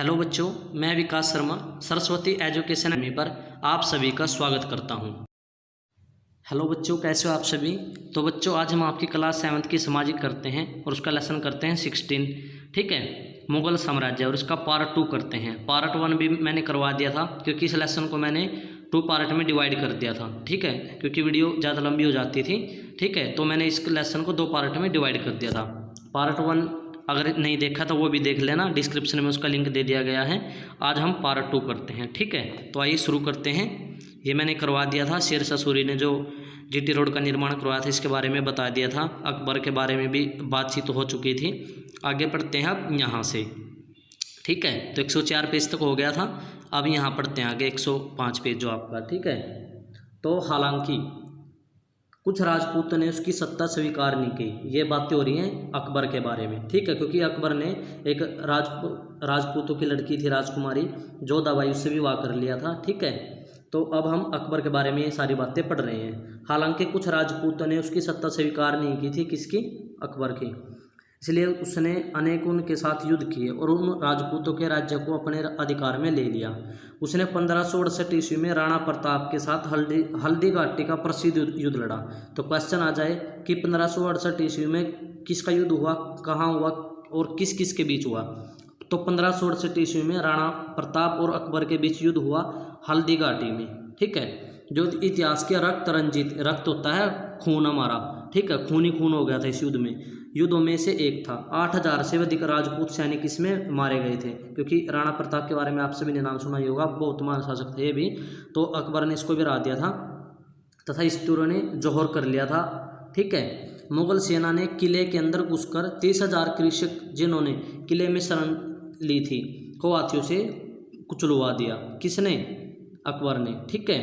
Hello बच्चों, मैं विकास Sharma Saraswati education academy पर आप सभी का स्वागत करता हूं। हेलो बच्चों, कैसे हो आप सभी। तो बच्चों, आज हम आपकी क्लास 7th की सामाजिक करते हैं और उसका लेसन करते हैं 16। ठीक है, मुगल साम्राज्य, और इसका पार्ट 2 करते हैं। पार्ट 1 भी मैंने करवा दिया था क्योंकि इस लेसन को मैंने 2 पार्ट में डिवाइड कर दिया था। ठीक है, क्योंकि वीडियो ज़्यादा लंबी हो जाती थी। ठीक है, तो मैंने इस लेसन को 2 पार्ट में डिवाइड कर दिया था। पार्ट 1 अगर नहीं देखा तो वो भी देख लेना, डिस्क्रिप्शन में उसका लिंक दे दिया गया है। आज हम पार्ट 2 करते हैं। ठीक है, तो आइए शुरू करते हैं। ये मैंने करवा दिया था, शेरशाह सूरी ने जो जीटी रोड का निर्माण करवाया था इसके बारे में बता दिया था। अकबर के बारे में भी बातचीत हो चुकी थी। आगे पढ़ते हैं अब यहाँ से। ठीक है, तो 104 पेज तक हो गया था। अब यहाँ पढ़ते हैं आगे 105 पेज जो आपका। ठीक है, तो हालांकि कुछ राजपूतों ने उसकी सत्ता स्वीकार नहीं की। ये बातें हो रही हैं अकबर के बारे में। ठीक है, क्योंकि अकबर ने एक राजपूतों की लड़की थी राजकुमारी जोधाबाई, उससे विवाह कर लिया था। ठीक है, तो अब हम अकबर के बारे में ये सारी बातें पढ़ रहे हैं। हालांकि कुछ राजपूतों ने उसकी सत्ता स्वीकार नहीं की थी, किसकी? अकबर की। इसलिए उसने अनेक उनके साथ युद्ध किए और उन राजपूतों के राज्य को अपने अधिकार में ले लिया। उसने 1568 ईस्वी में राणा प्रताप के साथ हल्दी घाटी का प्रसिद्ध युद्ध लड़ा। तो क्वेश्चन आ जाए कि 1568 ईस्वी में किसका युद्ध हुआ, कहाँ हुआ और किस किस के बीच हुआ। तो 1568 ईस्वी में राणा प्रताप और अकबर के बीच युद्ध हुआ हल्दी घाटी में। ठीक है, जो इतिहास के रक्त रंजित, रक्त होता है खून हमारा, ठीक है, खून ही खून हो गया था इस युद्ध में। युद्धों में से एक था। 8000 से अधिक राजपूत सैनिक इसमें मारे गए थे। क्योंकि राणा प्रताप के बारे में आप सभी ने नाम सुना ही होगा, बहुत महान शासक थे ये भी। तो अकबर ने इसको भी हरा दिया था तथा इस टूरों ने जौहर कर लिया था। ठीक है, मुगल सेना ने किले के अंदर घुसकर 30,000 कृषक जिन्होंने किले में शरण ली थी को हाथियों से कुचलवा दिया। किसने? अकबर ने। ठीक है,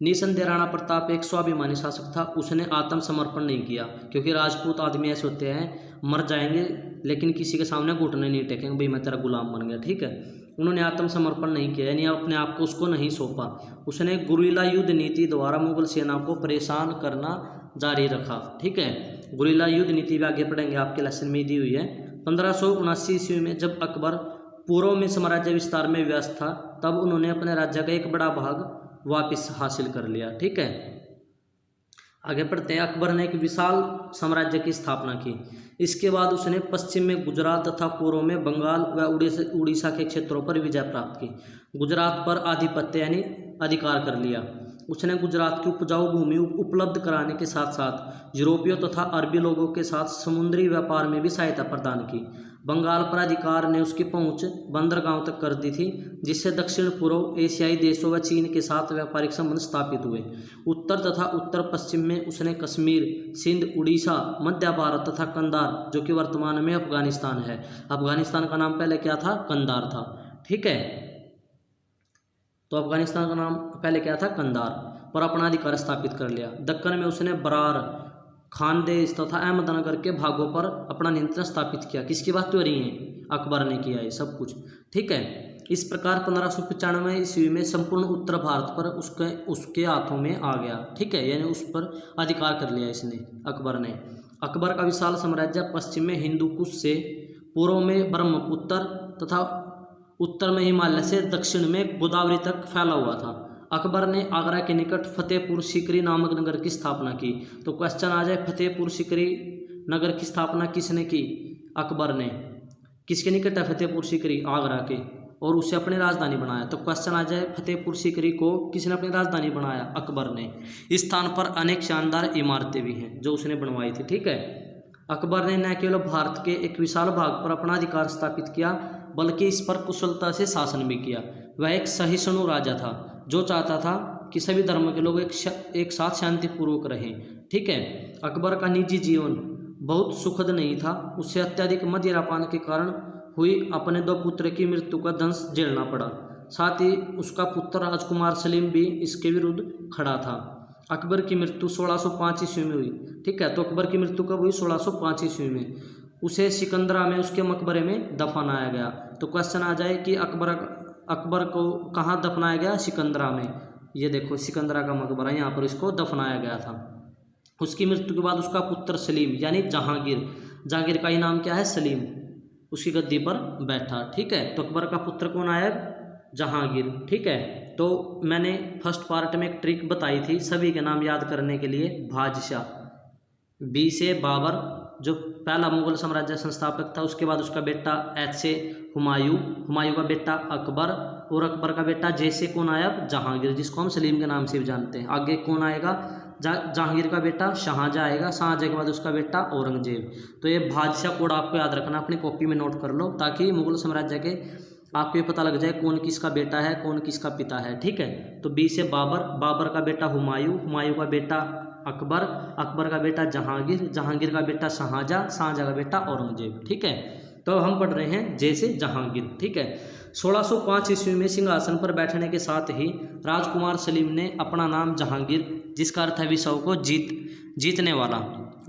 निसंदेह राणा प्रताप एक स्वाभिमानी शासक था। उसने आत्मसमर्पण नहीं किया, क्योंकि राजपूत आदमी ऐसे होते हैं, मर जाएंगे लेकिन किसी के सामने घुटने नहीं टेकेंगे, भाई मैं तेरा गुलाम बन गया। ठीक है, उन्होंने आत्मसमर्पण नहीं किया, यानी अपने आप को उसको नहीं सौंपा। उसने गुरिल्ला युद्ध नीति द्वारा मुगल सेना को परेशान करना जारी रखा। ठीक है, गुरिल्ला युद्ध नीति भी आगे पढ़ेंगे, आपके लेसन में दी हुई है। 1579 ईस्वी में जब अकबर पूर्व में साम्राज्य विस्तार में व्यस्त था, तब उन्होंने अपने राज्य का एक बड़ा भाग वापस हासिल कर लिया। ठीक है, आगे पढ़ते हैं। अकबर ने एक विशाल साम्राज्य की स्थापना की। इसके बाद उसने पश्चिम में गुजरात तथा पूर्व में बंगाल व उड़ीसा के क्षेत्रों पर विजय प्राप्त की। गुजरात पर आधिपत्य यानी अधिकार कर लिया। उसने गुजरात की उपजाऊ भूमि उपलब्ध कराने के साथ साथ यूरोपियों तथा अरबी लोगों के साथ समुद्री व्यापार में भी सहायता प्रदान की। बंगाल पर अधिकार ने उसकी पहुंच बंदरगांव तक कर दी थी, जिससे दक्षिण पूर्व एशियाई देशों व चीन के साथ व्यापारिक संबंध स्थापित हुए। उत्तर तथा उत्तर पश्चिम में उसने कश्मीर, सिंध, उड़ीसा, मध्य भारत तथा कंधार, जो कि वर्तमान में अफगानिस्तान है। अफगानिस्तान का नाम पहले क्या था? कंधार था। ठीक है, तो अफगानिस्तान का नाम पहले क्या था? कंधार, पर अपना अधिकार स्थापित कर लिया। दक्कन में उसने बरार, खानदेश तथा अहमदनगर के भागों पर अपना नियंत्रण स्थापित किया। किसकी बात हो रही है? अकबर ने किया ये सब कुछ। ठीक है, इस प्रकार 1595 ईस्वी में संपूर्ण उत्तर भारत पर उसके हाथों में आ गया। ठीक है, यानी उस पर अधिकार कर लिया इसने, अकबर ने। अकबर का विशाल साम्राज्य पश्चिम में हिंदू कुश से, पूर्व में ब्रह्मपुत्र तथा उत्तर में हिमालय से दक्षिण में गोदावरी तक फैला हुआ था। अकबर ने आगरा के निकट फतेहपुर सीकरी नामक नगर की स्थापना की। तो क्वेश्चन आ जाए, फतेहपुर सीकरी नगर की स्थापना किसने की? अकबर ने। किसके निकट है फतेहपुर सीकरी? आगरा के, और उसे अपनी राजधानी बनाया। तो क्वेश्चन आ जाए, फतेहपुर सीकरी को किसने अपनी राजधानी बनाया? अकबर ने। इस स्थान पर अनेक शानदार इमारतें भी हैं जो उसने बनवाई थी। ठीक है, अकबर ने न केवल भारत के एक विशाल भाग पर अपना अधिकार स्थापित किया, बल्कि इस पर कुशलता से शासन भी किया। वह एक सहिष्णु राजा था जो चाहता था कि सभी धर्म के लोग एक साथ शांतिपूर्वक रहें। ठीक है, अकबर का निजी जीवन बहुत सुखद नहीं था। उसे अत्यधिक मदिरापान के कारण हुई अपने 2 पुत्र की मृत्यु का दंश झेलना पड़ा। साथ ही उसका पुत्र राजकुमार सलीम भी इसके विरुद्ध खड़ा था। अकबर की मृत्यु 1605 ईस्वी में हुई। ठीक है, तो अकबर की मृत्यु कब हुई? 1605 ईस्वी में। उसे सिकंदरा में उसके मकबरे में दफनाया गया। तो क्वेश्चन आ जाए कि अकबर को कहाँ दफनाया गया? सिकंदरा में। ये देखो सिकंदरा का मकबरा, यहाँ पर इसको दफनाया गया था। उसकी मृत्यु के बाद उसका पुत्र सलीम यानी जहांगीर, जहांगीर का ही नाम क्या है? सलीम। उसकी गद्दी पर बैठा। ठीक है, तो अकबर का पुत्र कौन आया? जहांगीर। ठीक है, तो मैंने फर्स्ट पार्ट में एक ट्रिक बताई थी सभी के नाम याद करने के लिए। बादशाह, बी से बाबर जो पहला मुगल साम्राज्य संस्थापक था, उसके बाद उसका बेटा एच से हुमायूं, हुमायूं का बेटा अकबर, और अकबर का बेटा जे से कौन आया? जहांगीर, जिसको हम सलीम के नाम से भी जानते हैं। आगे कौन आएगा? जहांगीर का बेटा शाहजहाँ आएगा, शाहजहाँ के बाद उसका बेटा औरंगजेब। तो ये बादशाह कोड आपको याद रखना, अपनी कॉपी में नोट कर लो, ताकि मुगल साम्राज्य के आपको ये पता लग जाए कौन किसका बेटा है, कौन किसका पिता है। ठीक है, तो बी से बाबर, बाबर का बेटा हुमायूं, हुमायूं का बेटा अकबर, अकबर का बेटा जहांगीर, जहांगीर का बेटा शाहजहाँ, शाहजहाँ का बेटा औरंगजेब। ठीक है, तो हम पढ़ रहे हैं जे से जहांगीर। ठीक है, 1605 ईस्वी में सिंहासन पर बैठने के साथ ही राजकुमार सलीम ने अपना नाम जहांगीर, जिसका अर्थ है विश्व को जीतने वाला,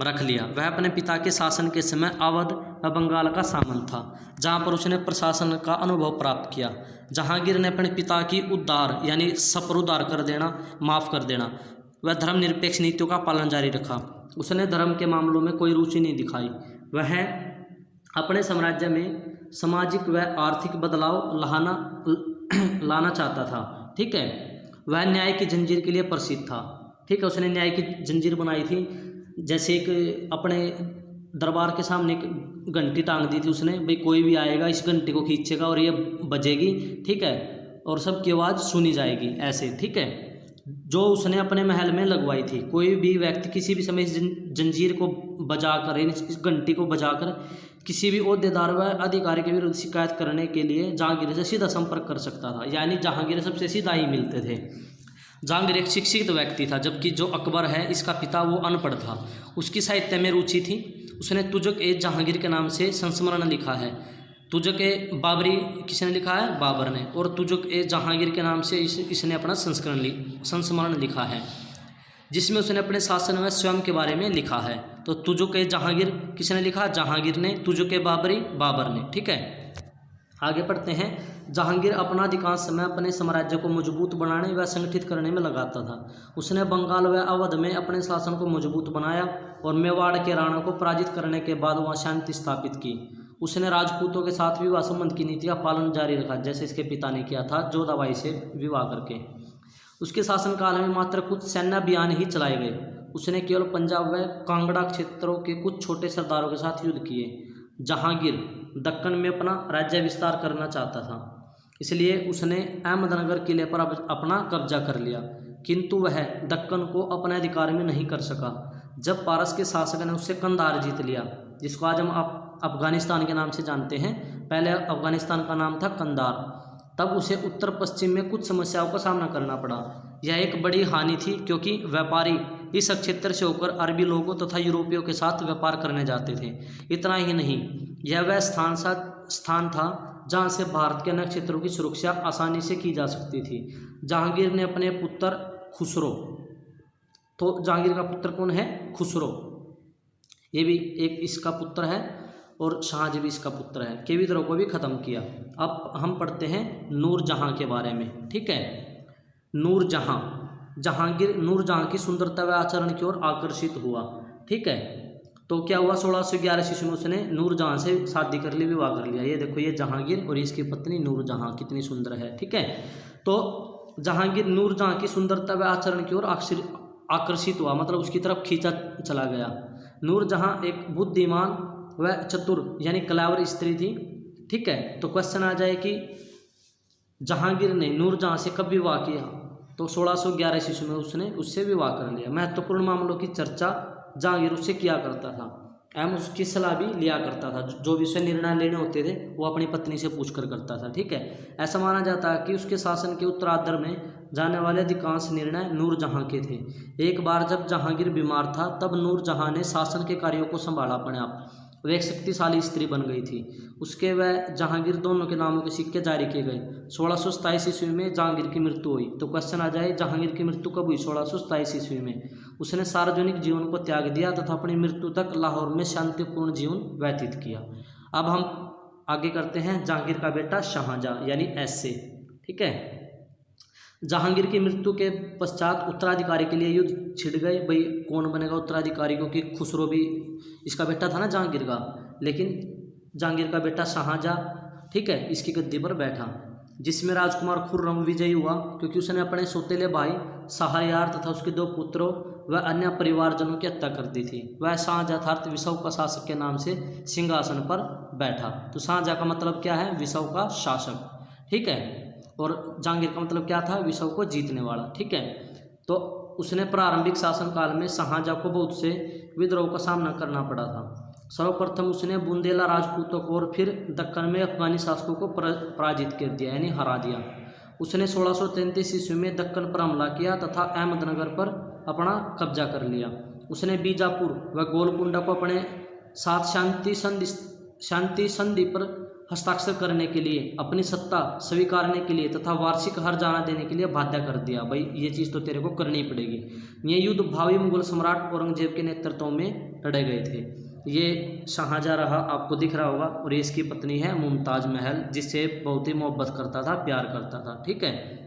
रख लिया। वह अपने पिता के शासन के समय अवध व बंगाल का सामंत था, जहाँ पर उसने प्रशासन का अनुभव प्राप्त किया। जहांगीर ने अपने पिता की उद्धार यानी सपरुद्धार कर देना, माफ़ कर देना, वह धर्मनिरपेक्ष नीतियों का पालन जारी रखा। उसने धर्म के मामलों में कोई रुचि नहीं दिखाई। वह अपने साम्राज्य में सामाजिक व आर्थिक बदलाव लाना चाहता था। ठीक है, वह न्याय की जंजीर के लिए प्रसिद्ध था। ठीक है, उसने न्याय की जंजीर बनाई थी, जैसे एक अपने दरबार के सामने एक घंटी टांग दी थी उसने, भाई कोई भी आएगा इस घंटी को खींचेगा और ये बजेगी। ठीक है, और सबकी आवाज़ सुनी जाएगी ऐसे। ठीक है, जो उसने अपने महल में लगवाई थी। कोई भी व्यक्ति किसी भी समय इस जंजीर को बजाकर, इस घंटी को बजाकर किसी भी ओहदेदार व अधिकारी के विरुद्ध शिकायत करने के लिए जहांगीर से सीधा संपर्क कर सकता था, यानी जहांगीर सबसे सीधा ही मिलते थे। जहांगीर एक शिक्षित व्यक्ति था, जबकि जो अकबर है इसका पिता वो अनपढ़ था। उसकी साहित्य में रुचि थी। उसने तुजक ए जहांगीर के नाम से संस्मरण लिखा है। तुजक ए बाबरी किसने लिखा है? बाबर ने। और तुजक ए जहांगीर के नाम से इसने अपना संस्मरण लिखा है, जिसमें उसने अपने शासन व स्वयं के बारे में लिखा है। तो तुजुक ए जहांगीर किसने लिखा? जहांगीर ने। तुजुक ए बाबरी, बाबर ने। ठीक है, आगे पढ़ते हैं। जहांगीर अपना अधिकांश समय अपने साम्राज्य को मजबूत बनाने व संगठित करने में लगाता था। उसने बंगाल व अवध में अपने शासन को मजबूत बनाया और मेवाड़ के राणा को पराजित करने के बाद वहाँ शांति स्थापित की। उसने राजपूतों के साथ विवाह संबंध की नीति का पालन जारी रखा, जैसे इसके पिता ने किया था, जोधाबाई से विवाह करके। उसके शासनकाल में मात्र कुछ सैन्य अभियान ही चलाए गए। उसने केवल पंजाब व कांगड़ा क्षेत्रों के कुछ छोटे सरदारों के साथ युद्ध किए। जहांगीर दक्कन में अपना राज्य विस्तार करना चाहता था, इसलिए उसने अहमदनगर किले पर अपना कब्जा कर लिया, किंतु वह दक्कन को अपने अधिकार में नहीं कर सका। जब पारस के शासक ने उससे कंधार जीत लिया, जिसको आज हम अफगानिस्तान के नाम से जानते हैं, पहले अफगानिस्तान का नाम था कंधार, तब उसे उत्तर पश्चिम में कुछ समस्याओं का सामना करना पड़ा। यह एक बड़ी हानि थी, क्योंकि व्यापारी इस क्षेत्र से होकर अरबी लोगों तथा यूरोपियों के साथ व्यापार करने जाते थे। इतना ही नहीं, यह वह स्थान था जहां से भारत के अन्य क्षेत्रों की सुरक्षा आसानी से की जा सकती थी। जहांगीर ने अपने पुत्र खुसरो, तो जहांगीर का पुत्र कौन है? खुसरो, ये भी एक इसका पुत्र है, और शाहजहाँ भी इसका पुत्र है, के विद्रोह को भी ख़त्म किया। अब हम पढ़ते हैं नूरजहाँ के बारे में। ठीक है, नूरजहाँ, जहांगीर नूरजहाँ की सुंदरता व आचरण की ओर आकर्षित हुआ। ठीक है, तो क्या हुआ? 1611 ईस्वी में उसने नूरजहाँ से शादी कर ली, विवाह कर लिया। ये देखो, ये जहांगीर और इसकी पत्नी नूरजहाँ कितनी सुंदर है। ठीक है, तो जहांगीर नूरजहाँ की सुंदरता व आचरण की ओर आकर्षित हुआ, मतलब उसकी तरफ खींचा चला गया। नूरजहाँ एक बुद्धिमान व चतुर यानी कलावर स्त्री थी। ठीक है, तो क्वेश्चन आ जाए कि जहांगीर ने नूरजहाँ से कब विवाह किया? तो 1611 ईस्वी में उसने उससे विवाह कर लिया। महत्वपूर्ण मामलों की चर्चा जहांगीर उससे किया करता था, एवं उसकी सलाह भी लिया करता था। जो भी उसे निर्णय लेने होते थे वो अपनी पत्नी से पूछ कर करता था। ठीक है, ऐसा माना जाता है कि उसके शासन के उत्तरार्ध में जाने वाले अधिकांश निर्णय नूरजहाँ के थे। एक बार जब जहांगीर बीमार था, तब नूरजहाँ ने शासन के कार्यों को संभाला अपने आप। वह एक शक्तिशाली स्त्री बन गई थी। उसके व जहांगीर दोनों के नामों के सिक्के जारी किए गए। 1627 ईस्वी में जहांगीर की मृत्यु हुई। तो क्वेश्चन आ जाए, जहांगीर की मृत्यु कब हुई? 1627 ईस्वी में। उसने सार्वजनिक जीवन को त्याग दिया तथा अपनी मृत्यु तक लाहौर में शांतिपूर्ण जीवन व्यतीत किया। अब हम आगे करते हैं जहांगीर का बेटा शाहजहाँ यानी ऐसे। ठीक है, जहांगीर की मृत्यु के पश्चात उत्तराधिकारी के लिए युद्ध छिड़ गए। भाई कौन बनेगा उत्तराधिकारी, क्योंकि खुसरो भी इसका बेटा था ना जहांगीर का, लेकिन जहांगीर का बेटा शाहजहां, ठीक है, इसकी गद्दी पर बैठा, जिसमें राजकुमार खुर्रम विजयी हुआ क्योंकि उसने अपने सौतेले भाई शाहरयार तथा उसके 2 पुत्रों व अन्य परिवारजनों की हत्या कर दी थी। वह शाहजहां अर्थात विसव का शासक के नाम से सिंहासन पर बैठा। तो शाहजहां का मतलब क्या है? विसव का शासक, ठीक है। और जहांगीर का मतलब क्या था? विसव को जीतने वाला, ठीक है। तो उसने प्रारंभिक शासनकाल में शाहजहां को बहुत से विद्रोह का सामना करना पड़ा था। सर्वप्रथम उसने बुंदेला राजपूतों को और फिर दक्कन में अफगानी शासकों को पराजित कर दिया, यानी हरा दिया। उसने 1633 ईस्वी में दक्कन पर हमला किया तथा अहमदनगर पर अपना कब्जा कर लिया। उसने बीजापुर व गोलकुंडा को अपने साथ शांति संधि पर हस्ताक्षर करने के लिए, अपनी सत्ता स्वीकारने के लिए तथा वार्षिक हर्जाना देने के लिए बाध्य कर दिया। भाई ये चीज़ तो तेरे को करनी पड़ेगी। ये युद्ध भावी मुगल सम्राट औरंगजेब के नेतृत्व में लड़े गए थे। ये शाहजहां रहा, आपको दिख रहा होगा, और ये इसकी पत्नी है मुमताज महल, जिससे बहुत ही मोहब्बत करता था, प्यार करता था, ठीक है।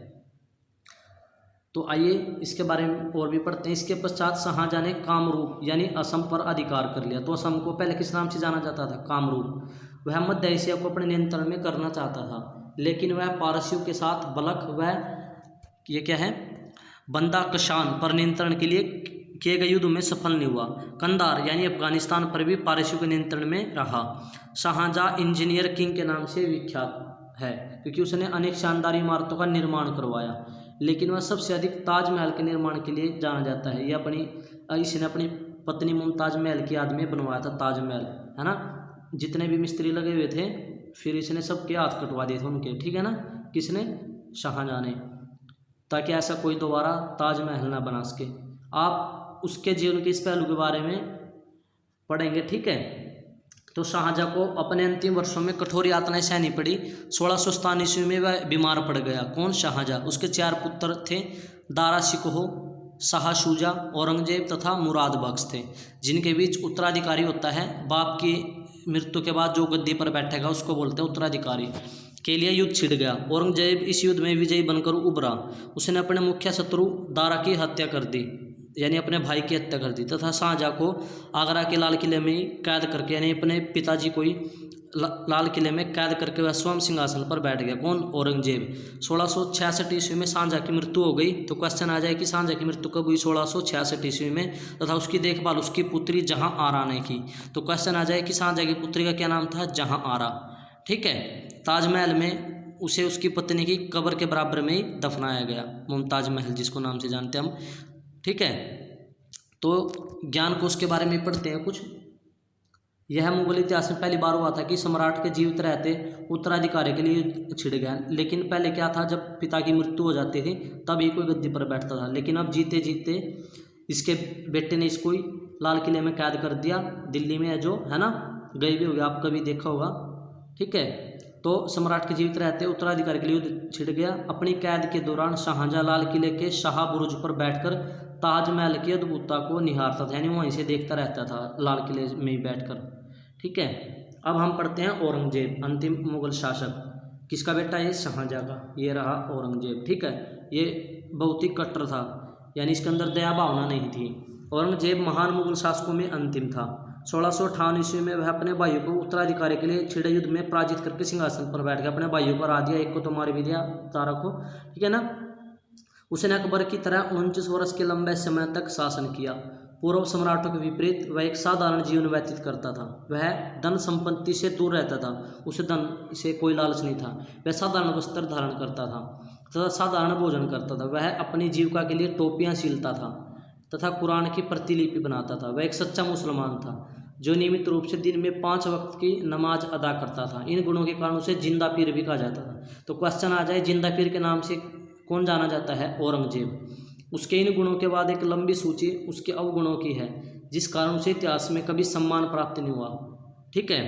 तो आइए इसके बारे में और भी पढ़ते हैं। इसके पश्चात शाहजहां ने कामरूप यानी असम पर अधिकार कर लिया। तो असम को पहले किस नाम से जाना जाता था? कामरूप। वह मध्य एशिया को अपने नियंत्रण में करना चाहता था, लेकिन वह पारसियों के साथ बलख व ये क्या है बंदा कशान पर नियंत्रण के लिए किए गए युद्ध में सफल नहीं हुआ। कंधार यानी अफगानिस्तान पर भी पारसियों के नियंत्रण में रहा। शाहजहां इंजीनियर किंग के नाम से विख्यात है क्योंकि उसने अनेक शानदार इमारतों का निर्माण करवाया, लेकिन वह सबसे अधिक ताजमहल के निर्माण के लिए जाना जाता है। इसने अपनी पत्नी मुमताज महल की याद में बनवाया था ताजमहल, है ना। जितने भी मिस्त्री लगे हुए थे फिर इसने सबके हाथ कटवा दिए थे उनके, ठीक है ना। किसने? शाहजहां ने, ताकि ऐसा कोई दोबारा ताजमहल ना बना सके। आप उसके जीवन के इस पहलू के बारे में पढ़ेंगे, ठीक है। तो शाहजहां को अपने अंतिम वर्षों में कठोर यातनाएं सहनी पड़ी। 1657 ईस्वी में वह बीमार पड़ गया। कौन? शाहजहां। उसके 4 पुत्र थे, दारा शिकोह, शाह शुजा, औरंगजेब तथा मुराद बख्श थे, जिनके बीच उत्तराधिकारी होता है। बाप की मृत्यु के बाद जो गद्दी पर बैठेगा उसको बोलते हैं उत्तराधिकारी। के लिए युद्ध छिड़ गया। औरंगजेब इस युद्ध में विजयी बनकर उभरा। उसने अपने मुख्य शत्रु दारा की हत्या कर दी, यानी अपने भाई की हत्या कर दी, तथा शाहजहां को आगरा के लाल किले में कैद करके, यानी अपने पिताजी को ही लाल किले में कैद करके वह स्वयं सिंहासन पर बैठ गया। कौन? औरंगजेब। 1666 ईस्वी में शाहजहां की मृत्यु हो गई। तो क्वेश्चन आ जाए कि शाहजहां की मृत्यु कब हुई? 1666 ईस्वी में, तथा उसकी देखभाल उसकी पुत्री जहां आरा ने की। तो क्वेश्चन आ जाए कि शाहजहां की पुत्री का क्या नाम था? जहां आरा, ठीक है। ताजमहल में उसे उसकी पत्नी की कब्र के बराबर में ही दफनाया गया, मुमताज महल जिसको नाम से जानते हैं हम, ठीक है। तो ज्ञान कोश के बारे में पढ़ते हैं कुछ। यह मुगल इतिहास में पहली बार हुआ था कि सम्राट के जीवित रहते उत्तराधिकारी के लिए छिड़ गया। लेकिन पहले क्या था, जब पिता की मृत्यु हो जाती थी तभी कोई गद्दी पर बैठता था। लेकिन अब जीते जीते इसके बेटे ने इसको लाल किले में कैद कर दिया, दिल्ली में है जो, है ना। गए भी होगा, आप कभी देखा होगा, ठीक है। तो सम्राट के जीवित रहते उत्तराधिकारी के लिए युद्ध छिड़ गया। अपनी कैद के दौरान शाहजहां लाल किले के शाह बुरुज पर बैठकर ताजमहल की अद्भुतता को निहारता था, यानी वहीं से देखता रहता था लाल किले में बैठकर, ठीक है। अब हम पढ़ते हैं औरंगजेब, अंतिम मुगल शासक। किसका बेटा? ये शाहजहां का, ये रहा औरंगजेब, ठीक है। ये बहुत ही कट्टर था, यानी इसके अंदर दया भावना नहीं थी। औरंगजेब महान मुगल शासकों में अंतिम था। 1658 ईस्वी में वह अपने भाइयों को उत्तराधिकारी के लिए छिड़े युद्ध में पराजित करके सिंहासन पर बैठ गया। अपने भाइयों को हरा दिया, एक को तो मार भी दिया, तारा को, ठीक है ना। उसने अकबर की तरह 29 वर्ष के लंबे समय तक शासन किया। पूर्व सम्राटों के विपरीत वह एक साधारण जीवन व्यतीत करता था। वह धन संपत्ति से दूर रहता था, उसे धन से कोई लालच नहीं था। वह साधारण वस्त्र धारण करता था तथा साधारण भोजन करता था। वह अपनी जीविका के लिए टोपियां सीलता था तथा कुरान की प्रतिलिपि बनाता था। वह एक सच्चा मुसलमान था जो नियमित रूप से दिन में 5 वक्त की नमाज अदा करता था। इन गुणों के कारण उसे जिंदा पीर भी कहा जाता था। तो क्वेश्चन आ जाए, जिंदा पीर के नाम से कौन जाना जाता है? औरंगजेब। उसके इन गुणों के बाद एक लंबी सूची उसके अवगुणों की है, जिस कारण उसे इतिहास में कभी सम्मान प्राप्त नहीं हुआ, ठीक है।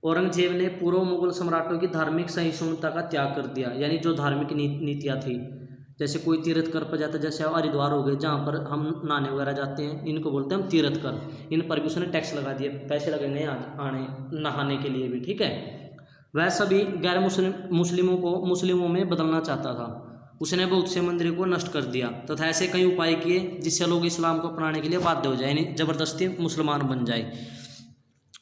औरंगजेब ने पूर्व मुगल सम्राटों की धार्मिक सहिष्णुता का त्याग कर दिया, यानी जो धार्मिक नीतियाँ थी, जैसे कोई तीर्थ कर पर जाता है, जैसे हरिद्वार हो गए जहाँ पर हम नहाने वगैरह जाते हैं, इनको बोलते हैं हम तीर्थ कर। इन पर भी उसने टैक्स लगा दिया, पैसे लगेंगे आने नहाने के लिए भी, ठीक है। वह सभी गैर मुस्लिमों को मुस्लिमों में बदलना चाहता था। उसने बहुत से मंदिरों को नष्ट कर दिया तथा ऐसे कई उपाय किए जिससे लोग इस्लाम को अपनाने के लिए बाध्य हो जाए, यानी जबरदस्ती मुसलमान बन जाए।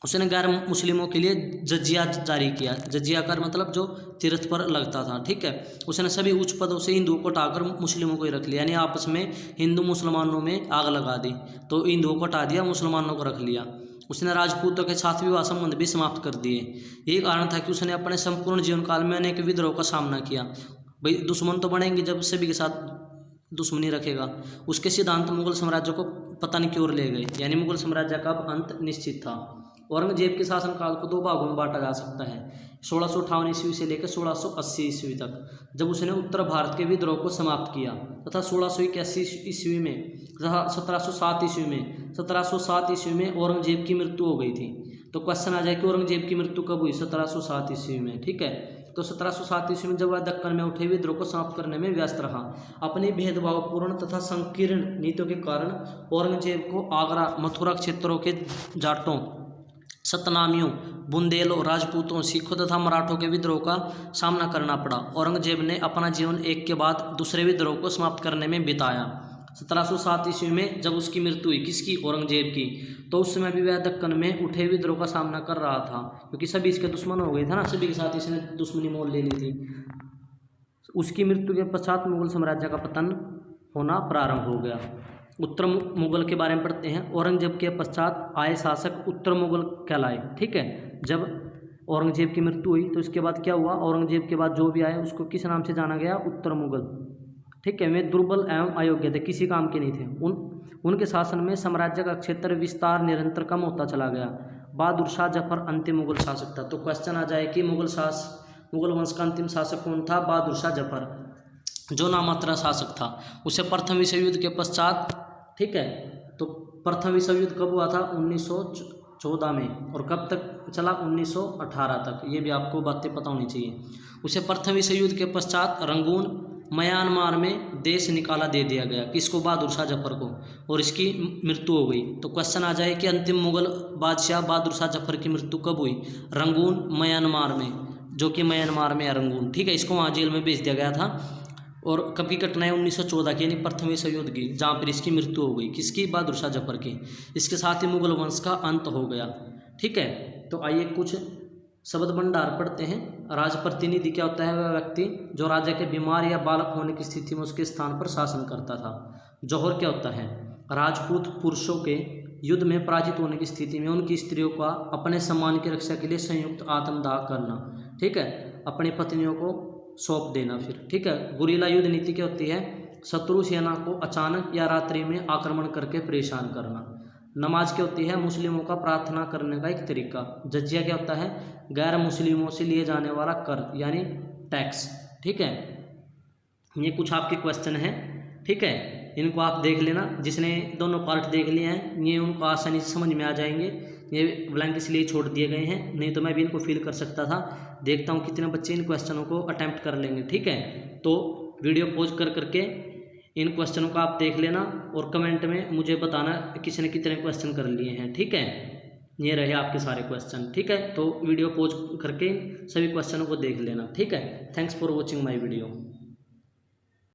उसने गैर मुस्लिमों के लिए जजिया जारी किया। जजिया कर मतलब जो तीर्थ पर लगता था, ठीक है। उसने सभी उच्च पदों से हिंदुओं को हटाकर मुस्लिमों को ही रख लिया, यानी आपस में हिंदू मुसलमानों में आग लगा दी, तो हिंदुओं को हटा दिया, मुसलमानों को रख लिया। उसने राजपूतों के साथ विवाह संबंध भी समाप्त कर दिए। यही कारण था कि उसने अपने संपूर्ण जीवन काल में अनेक विद्रोह का सामना किया। भाई दुश्मन तो बनेंगे जब सभी के साथ दुश्मनी रखेगा। उसके सिद्धांत मुगल साम्राज्य को पतन की ओर ले गए, यानी मुगल साम्राज्य का अंत निश्चित था। औरंगजेब के शासनकाल को दो भागों में बांटा जा सकता है, 1658 ईस्वी से लेकर 1680 ईस्वी तक, जब उसने उत्तर भारत के विद्रोह को समाप्त किया, तथा 1681 ईस्वी में तथा 1707 ईस्वी में औरंगजेब की मृत्यु हो गई थी। तो क्वेश्चन आ जाए कि औरंगजेब की मृत्यु कब हुई? 1707 ईस्वी में, ठीक है। तो 1707 ईस्वी में जब वह दक्कन में उठे विद्रोह को समाप्त करने में व्यस्त रहा। अपनी भेदभावपूर्ण तथा संकीर्ण नीतियों के कारण औरंगजेब को आगरा, मथुरा क्षेत्रों के जाटों, सतनामियों, बुंदेलों, राजपूतों, सिखों तथा मराठों के विद्रोह का सामना करना पड़ा। औरंगजेब ने अपना जीवन एक के बाद दूसरे विद्रोह को समाप्त करने में बिताया। 1707 ईस्वी में जब उसकी मृत्यु हुई, किसकी? औरंगजेब की, तो उस समय भी वह दक्कन में उठे विद्रोह का सामना कर रहा था, क्योंकि सभी इसके दुश्मन हो गए थे ना, सभी के साथ इसने दुश्मनी मोल ले ली थी। उसकी मृत्यु के पश्चात मुगल साम्राज्य का पतन होना प्रारंभ हो गया। उत्तर मुगल के बारे में पढ़ते हैं। औरंगजेब के पश्चात आए शासक उत्तर मुगल कहलाए, ठीक है। जब औरंगजेब की मृत्यु हुई तो इसके बाद क्या हुआ? औरंगजेब के बाद जो भी आए उसको किस नाम से जाना गया? उत्तर मुगल, ठीक है। वे दुर्बल एवं अयोग्य थे, किसी काम के नहीं थे। उनके शासन में साम्राज्य का क्षेत्र विस्तार निरंतर कम होता चला गया। बहादुर शाह जफर अंतिम मुगल शासक था। तो क्वेश्चन आ जाए कि मुगल वंश का अंतिम शासक कौन था? बहादुर शाह जफर, जो नामात्र शासक था। उसे प्रथम विश्व युद्ध के पश्चात, ठीक है। तो प्रथम विश्व युद्ध कब हुआ था? 1914 में, और कब तक चला? 1918 तक। ये भी आपको बातें पता होनी चाहिए। उसे प्रथम विश्व युद्ध के पश्चात रंगून, म्यांमार में देश निकाला दे दिया गया। किसको? बहादुर शाह जफर को, और इसकी मृत्यु हो गई। तो क्वेश्चन आ जाए कि अंतिम मुगल बादशाह बहादुर शाह जफर की मृत्यु कब हुई? रंगून, म्यांमार में, जो कि म्यांमार में है रंगून, ठीक है। इसको वहाँ जेल में भेज दिया गया था। और कब की घटना है? 1914 की, यानी प्रथम विश्व युद्ध की, जहाँ पर इसकी मृत्यु हो गई। किसकी? बहादुर शाह जफर की। इसके साथ ही मुगल वंश का अंत हो गया, ठीक है। तो आइए कुछ शब्द भंडार पढ़ते हैं। राजप्रतिनिधि क्या होता है? वह व्यक्ति जो राजा के बीमार या बालक होने की स्थिति में उसके स्थान पर शासन करता था। जौहर क्या होता है? राजपूत पुरुषों के युद्ध में पराजित होने की स्थिति में उनकी स्त्रियों का अपने सम्मान की रक्षा के लिए संयुक्त आत्मदाह करना, ठीक है। अपनी पत्नियों को सौंप देना फिर, ठीक है। गुरीला युद्ध नीति क्या होती है? शत्रु सेना को अचानक या रात्रि में आक्रमण करके परेशान करना। नमाज क्या होती है? मुस्लिमों का प्रार्थना करने का एक तरीका। जजिया क्या होता है? गैर मुस्लिमों से लिए जाने वाला कर, यानी टैक्स, ठीक है। ये कुछ आपके क्वेश्चन हैं, ठीक है। इनको आप देख लेना। जिसने दोनों पार्ट देख लिए हैं ये उनको आसानी से समझ में आ जाएंगे। ये ब्लैंक इसलिए छोड़ दिए गए हैं, नहीं तो मैं भी इनको फिल कर सकता था। देखता हूँ कितने बच्चे इन क्वेश्चनों को अटैम्प्ट कर लेंगे, ठीक है। तो वीडियो पॉज कर करके इन क्वेश्चनों का आप देख लेना और कमेंट में मुझे बताना किसी ने कितने क्वेश्चन कर लिए हैं, ठीक है। ये रहे आपके सारे क्वेश्चन, ठीक है। तो वीडियो पॉज करके सभी क्वेश्चनों को देख लेना, ठीक है। Thanks for watching my video.